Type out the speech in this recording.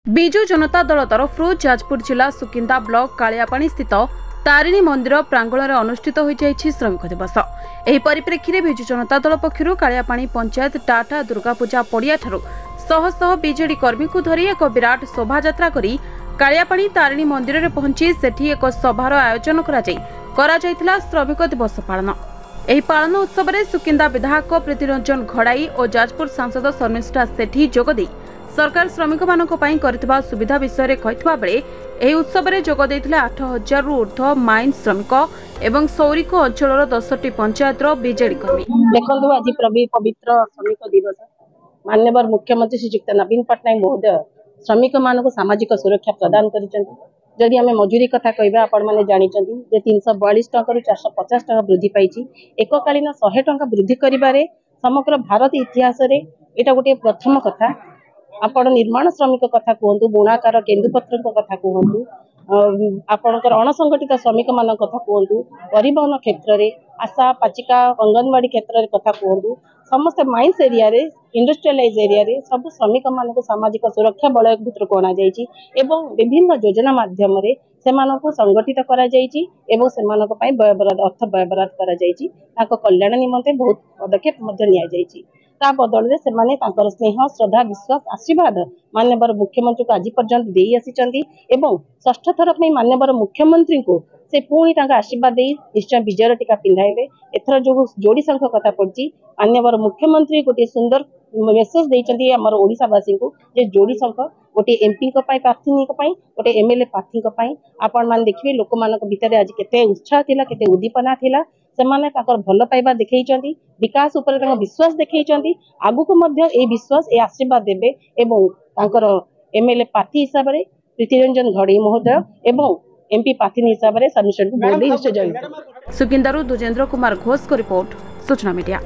विजु जनता दल तरफ जाजपुर जिला सुकिंदा ब्लॉक कालियापाणी स्थित तारिणी मंदिर प्रांगण में अनुष्ठित हो श्रमिक दिवस। एही परिप्रेक्षी में विजु जनता दल पक्षर कालियापाणी पंचायत टाटा दुर्गा पूजा पड़िया शह शह बीजेडी कर्मी को धरी एक विराट शोभा यात्रा करी कालियापाणी तारिणी मंदिर में पहुंची सेठी एक सभार आयोजन करा श्रमिक दिवस पालन। एही पालन उत्सव में सुकिंदा विधायक प्रीतिरंजन घड़ाई और जाजपुर सांसद शर्मिष्ठा सेठी जोगदे सरकार श्रमिक मानक पई करथिबा सुविधा विषय कहितबा बेले एही उत्सव में जोग देथिले 8000 रु ऊर्ध्व माइन श्रमिक एवं सौरिक अंचल 10टी पंचायत बीजेडी कर्मी। देखंतु आज पवित्र श्रमिक दिवस माननीय मुख्यमंत्री श्रीयुक्त नवीन पट्टनायक महोदय श्रमिक मानक सामाजिक सुरक्षा प्रदान करिसेंति। जदि आम मजूरी कथा कहबा आपण माने जानिचंती जे 342 टका रु 450 टका वृद्धि पाइछि। एककालीन 100 टका वृद्धि करिबारे समग्र भारत इतिहास रे एटा गोटे प्रथम कथा। आपण निर्माण श्रमिक कथा कहतु, बुणाकार केन्दुपत्र कथा कहतु, आपणकर अणसंगठित श्रमिक मान कथा कहतु, परिवहन क्षेत्र में आशा पाचिका अंगनवाड़ी क्षेत्र कथा कहतु, समस्त माइंस एरिया रे इंडस्ट्रियलाइज एरिया रे सब श्रमिक मान सामाजिक सुरक्षा बलय भीतर कोणा जाइछि एवं विभिन्न योजना माध्यम रे सेमानकु संगठित करा जाइछि एवं सेमानक पई व्ययबराद अर्थ व्ययबराद करा जाइछि। ताको कल्याण निमंते बहुत पदक्षेप मध्य निया जाइछि। ता बदल से माने तांकर स्नेह श्रद्धा विश्वास आशीर्वाद माननीय मुख्यमंत्री को आज पर्यंत देई आसीचंती एवं षष्ठ थर पे माननीय मुख्यमंत्री को से पुणी आशीर्वाद दे निश्चय विजयर टीका पिंधाइबे। एथर जो जोड़ी संघ कथा पड़ची माननीय मुख्यमंत्री गोटे सुंदर मेसेज देइचंती हमर ओडिसावासी को जे जोड़ी संघ गोटे एमपी प्रार्थी गोटे एमएलए प्रार्थी आपण मान देखिए लोक मान भितर आज केते उत्साह थिला केते उद्दीपना थिला। सेमाने ताकर भल पाइबा देखैचंती, विकास ऊपर तांकर विश्वास देखैचंती। आगुको मध्य ए विश्वास ए आशीर्वाद देबे एवं तांकर एमएलए प्रार्थी हिसाब रे प्रीतिरंजन घड़ई महोदय एवं एमपी प्रार्थी हिसाब रे सबमिशन को बोर्ड निश्चय जरूर। सुकिंदारू दुजेंद्र कुमार घोष को रिपोर्ट सूचना मीडिया।